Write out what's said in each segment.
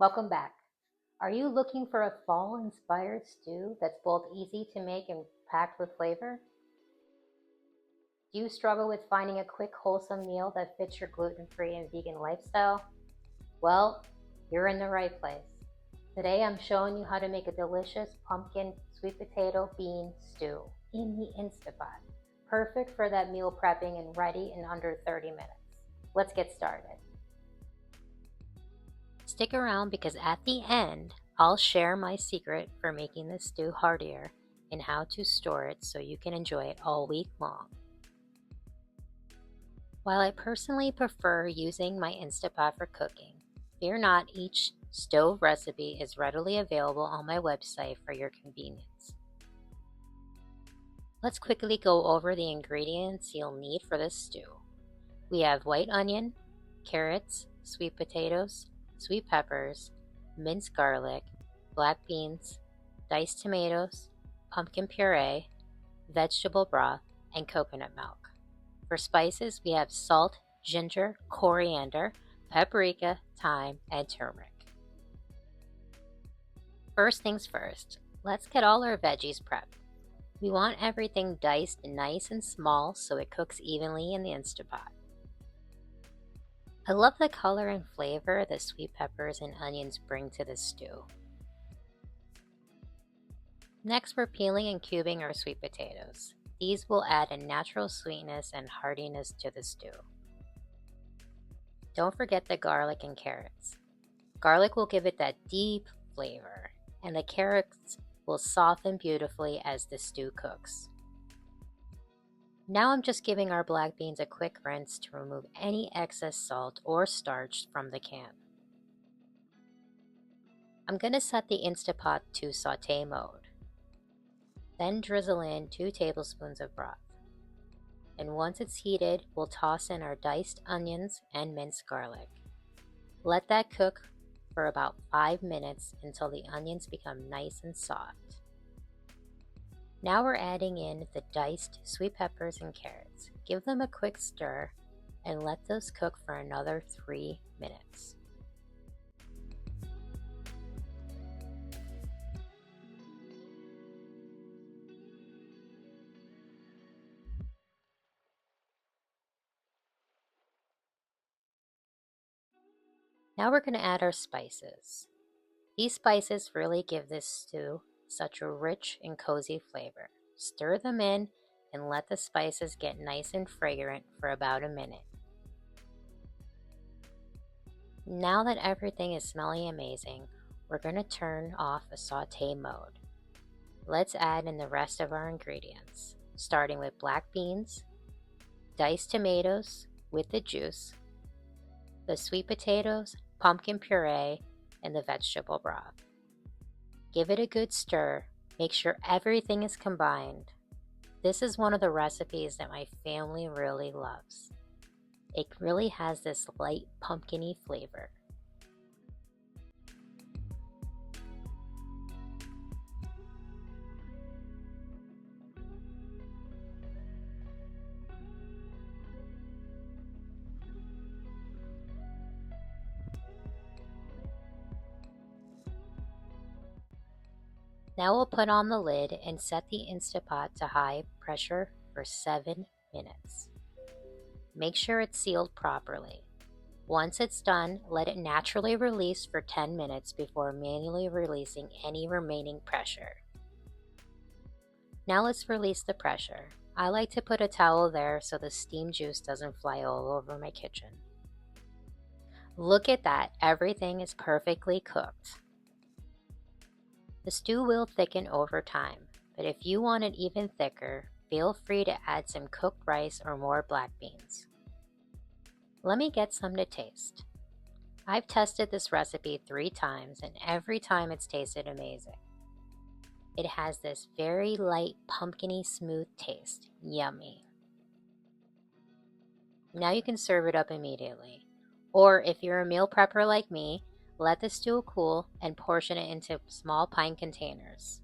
Welcome back. Are you looking for a fall-inspired stew that's both easy to make and packed with flavor? Do you struggle with finding a quick, wholesome meal that fits your gluten-free and vegan lifestyle? Well, you're in the right place. Today I'm showing you how to make a delicious pumpkin sweet potato bean stew in the Instapot. Perfect for that meal prepping and ready in under 30 minutes. Let's get started. Stick around because at the end, I'll share my secret for making this stew heartier and how to store it so you can enjoy it all week long. While I personally prefer using my Instapot for cooking, fear not, each stove recipe is readily available on my website for your convenience. Let's quickly go over the ingredients you'll need for this stew. We have white onion, carrots, sweet potatoes, sweet peppers, minced garlic, black beans, diced tomatoes, pumpkin puree, vegetable broth, and coconut milk. For spices, we have salt, ginger, coriander, paprika, thyme, and turmeric. First things first, let's get all our veggies prepped. We want everything diced nice and small so it cooks evenly in the Instapot. I love the color and flavor the sweet peppers and onions bring to the stew. Next, we're peeling and cubing our sweet potatoes. These will add a natural sweetness and heartiness to the stew. Don't forget the garlic and carrots. Garlic will give it that deep flavor, and the carrots will soften beautifully as the stew cooks. Now I'm just giving our black beans a quick rinse to remove any excess salt or starch from the can. I'm going to set the Instapot to saute mode. Then drizzle in 2 tablespoons of broth. And once it's heated, we'll toss in our diced onions and minced garlic. Let that cook for about 5 minutes until the onions become nice and soft. Now we're adding in the diced sweet peppers and carrots. Give them a quick stir and let those cook for another 3 minutes. Now we're going to add our spices. These spices really give this stew such a rich and cozy flavor. Stir them in and let the spices get nice and fragrant for about a minute. Now that everything is smelling amazing, we're going to turn off the saute mode. Let's add in the rest of our ingredients, starting with black beans, diced tomatoes with the juice, the sweet potatoes, pumpkin puree, and the vegetable broth. Give it a good stir. Make sure everything is combined. This is one of the recipes that my family really loves. It really has this light pumpkin-y flavor. Now we'll put on the lid and set the Instapot to high pressure for 7 minutes. Make sure it's sealed properly. Once it's done, let it naturally release for 10 minutes before manually releasing any remaining pressure. Now let's release the pressure. I like to put a towel there so the steam juice doesn't fly all over my kitchen. Look at that, everything is perfectly cooked. The stew will thicken over time, but if you want it even thicker, feel free to add some cooked rice or more black beans. Let me get some to taste. I've tested this recipe 3 times and every time it's tasted amazing. It has this very light, pumpkin-y smooth taste. Yummy. Now you can serve it up immediately. Or if you're a meal prepper like me, let the stew cool and portion it into small pint containers.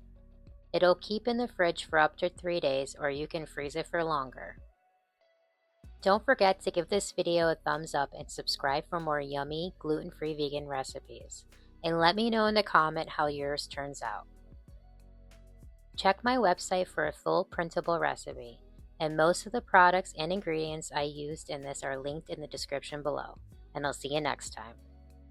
It'll keep in the fridge for up to 3 days, or you can freeze it for longer. Don't forget to give this video a thumbs up and subscribe for more yummy gluten-free vegan recipes. and let me know in the comment how yours turns out. Check my website for a full printable recipe, and most of the products and ingredients I used in this are linked in the description below, and I'll see you next time.